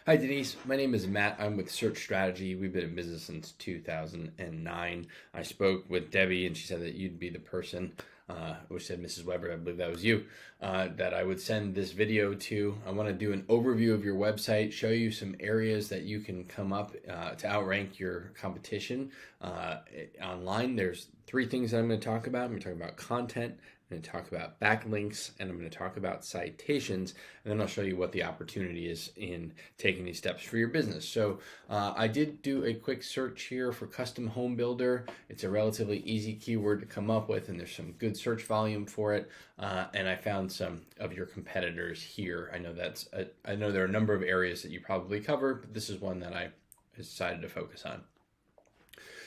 Hi, Denise. My name is Matt. I'm with Search Strategy. We've been in business since 2009. I spoke with Debbie, and she said that you'd be the person, which said Mrs. Weber, I believe that was you, that I would send this video to. I want to do an overview of your website, show you some areas that you can come up to outrank your competition online. There's three things that I'm going to talk about. I'm going to talk about content. I'm going to talk about backlinks, and I'm going to talk about citations, and then I'll show you what the opportunity is in taking these steps for your business. So I did do a quick search here for custom home builder. It's a relatively easy keyword to come up with, and there's some good search volume for it. And I found some of your competitors here. I know there are a number of areas that you probably cover, but this is one that I decided to focus on.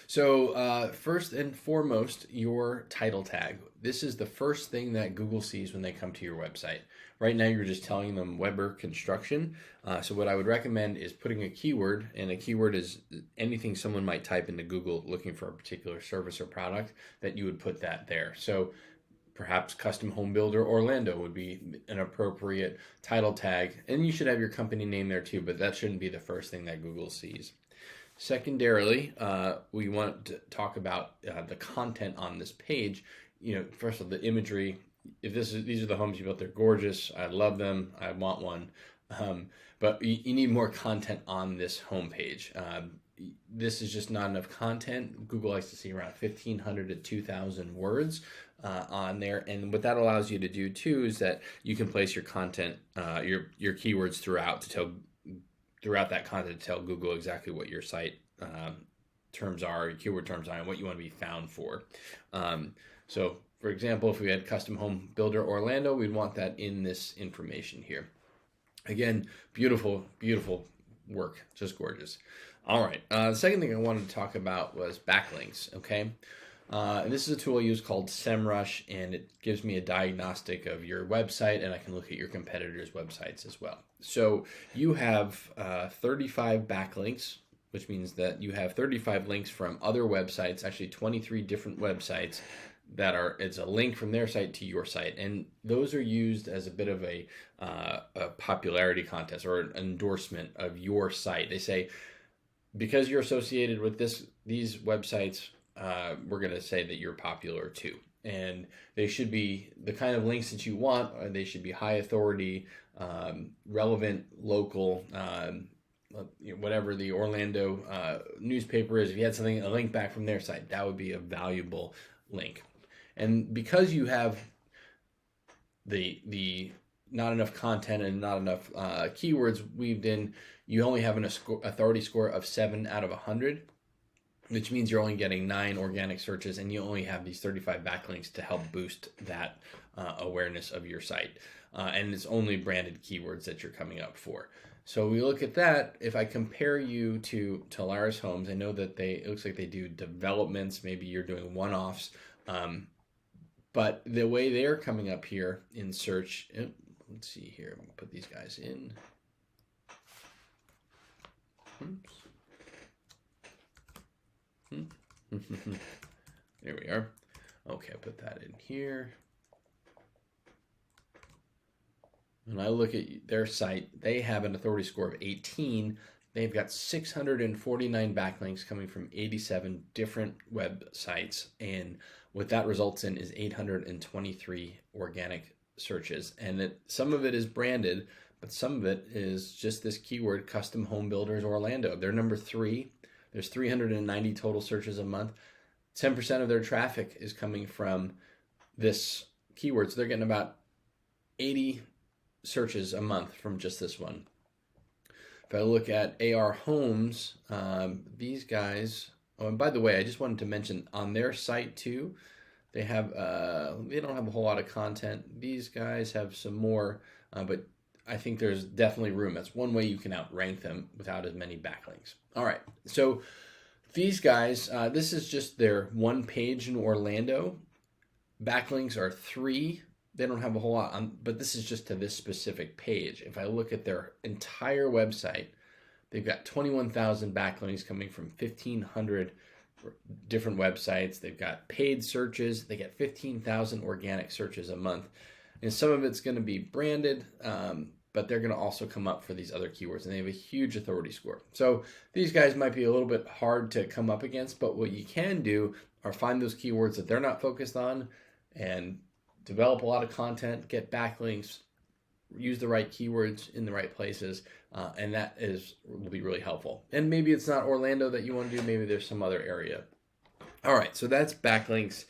So first and foremost, your title tag. This is the first thing that Google sees when they come to your website. Right now, you're just telling them Weber Construction. So what I would recommend is putting a keyword, and a keyword is anything someone might type into Google looking for a particular service or product, that you would put that there. So perhaps custom home builder Orlando would be an appropriate title tag, and you should have your company name there too, but that shouldn't be the first thing that Google sees. Secondarily, we want to talk about the content on this page. First of all, the imagery. If these are the homes you built, they're gorgeous. I love them. I want one. But you need more content on this homepage. This is just not enough content. Google likes to see around 1,500 to 2,000 words on there, and what that allows you to do too is that you can place your content, your keywords throughout that content to tell Google exactly what your site terms are, your keyword terms are, and what you want to be found for. So, for example, if we had custom home builder Orlando, we'd want that in this information here. Again, beautiful, beautiful work, just gorgeous. All right, the second thing I wanted to talk about was backlinks, okay? And this is a tool I use called SEMrush, and it gives me a diagnostic of your website, and I can look at your competitors' websites as well. So you have 35 backlinks, which means that you have 35 links from other websites, actually 23 different websites it's a link from their site to your site, and those are used as a bit of a popularity contest or an endorsement of your site. They say, because you're associated with these websites, we're going to say that you're popular too. And they should be the kind of links that you want. They should be high authority, relevant, local, whatever the Orlando newspaper is. If you had a link back from their site, that would be a valuable link. And because you have the not enough content and not enough keywords weaved in, you only have an authority score of 7 out of 100. Which means you're only getting 9 organic searches, and you only have these 35 backlinks to help boost that awareness of your site. And it's only branded keywords that you're coming up for. So we look at that. If I compare you to Tolaris Homes, I know that it looks like they do developments. Maybe you're doing one-offs. But the way they're coming up here in search, let's see here. I'm going to put these guys in. Oops. There we are. Okay, I put that in here. When I look at their site, they have an authority score of 18. They've got 649 backlinks coming from 87 different websites, and what that results in is 823 organic searches. And some of it is branded, but some of it is just this keyword, custom home builders Orlando. They're number 3. There's 390 total searches a month. 10% of their traffic is coming from this keyword. So they're getting about 80 searches a month from just this one. If I look at AR Homes, these guys, and by the way, I just wanted to mention on their site too, they don't have a whole lot of content. These guys have some more, but I think there's definitely room. That's one way you can outrank them without as many backlinks. All right, so these guys, this is just their one page in Orlando. Backlinks are 3. They don't have a whole lot, but this is just to this specific page. If I look at their entire website, they've got 21,000 backlinks coming from 1,500 different websites. They've got paid searches. They get 15,000 organic searches a month. And some of it's going to be branded, but they're going to also come up for these other keywords, and they have a huge authority score. So these guys might be a little bit hard to come up against, but what you can do are find those keywords that they're not focused on and develop a lot of content, get backlinks, use the right keywords in the right places, and that will be really helpful. And maybe it's not Orlando that you want to do, maybe there's some other area. All right, so that's backlinks.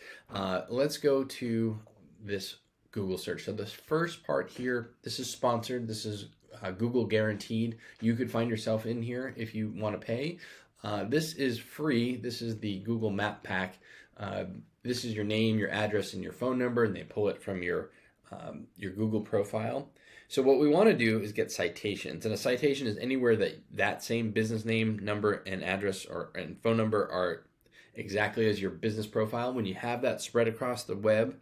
Let's go to this Google search. So this first part here, this is sponsored. This is Google guaranteed. You could find yourself in here if you want to pay. This is free. This is the Google Map Pack. This is your name, your address, and your phone number, and they pull it from your Google profile. So what we want to do is get citations, and a citation is anywhere that same business name, number, and address and phone number are exactly as your business profile. When you have that spread across the web,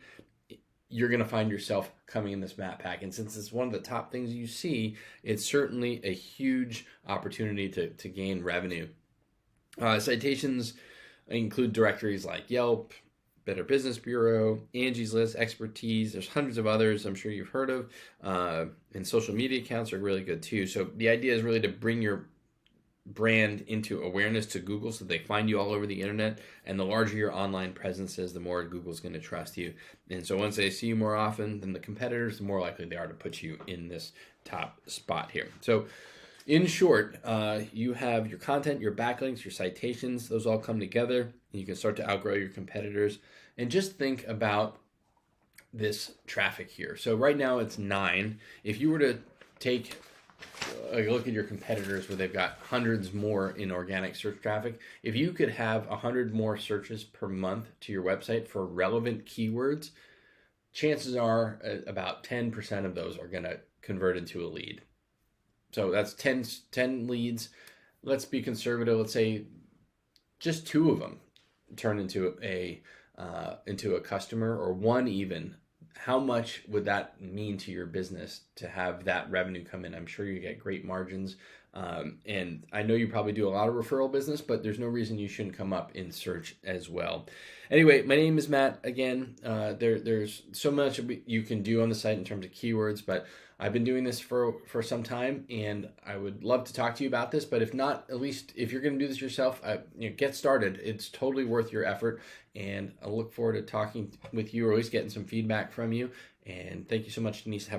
you're going to find yourself coming in this map pack. And since it's one of the top things you see, it's certainly a huge opportunity to gain revenue. Citations include directories like Yelp, Better Business Bureau, Angie's List, Expertise. There's hundreds of others I'm sure you've heard of. And social media accounts are really good too. So the idea is really to bring your brand into awareness to Google so they find you all over the internet. And the larger your online presence is, the more Google's going to trust you. And so once they see you more often than the competitors, the more likely they are to put you in this top spot here. So in short, you have your content, your backlinks, your citations, those all come together. You can start to outgrow your competitors. And just think about this traffic here. So right now it's 9. If you were to take a look at your competitors where they've got hundreds more in organic search traffic, if you could have 100 more searches per month to your website for relevant keywords, chances are about 10% of those are going to convert into a lead. So that's 10 leads. Let's be conservative. Let's say just 2 of them turn into a customer, or 1 even. How much would that mean to your business to have that revenue come in? I'm sure you get great margins. And I know you probably do a lot of referral business, but there's no reason you shouldn't come up in search as well. Anyway, my name is Matt. Again, there's so much you can do on the site in terms of keywords, but I've been doing this for some time, and I would love to talk to you about this. But if not, at least if you're going to do this yourself, get started. It's totally worth your effort, and I look forward to talking with you, or at least getting some feedback from you. And thank you so much, Denise.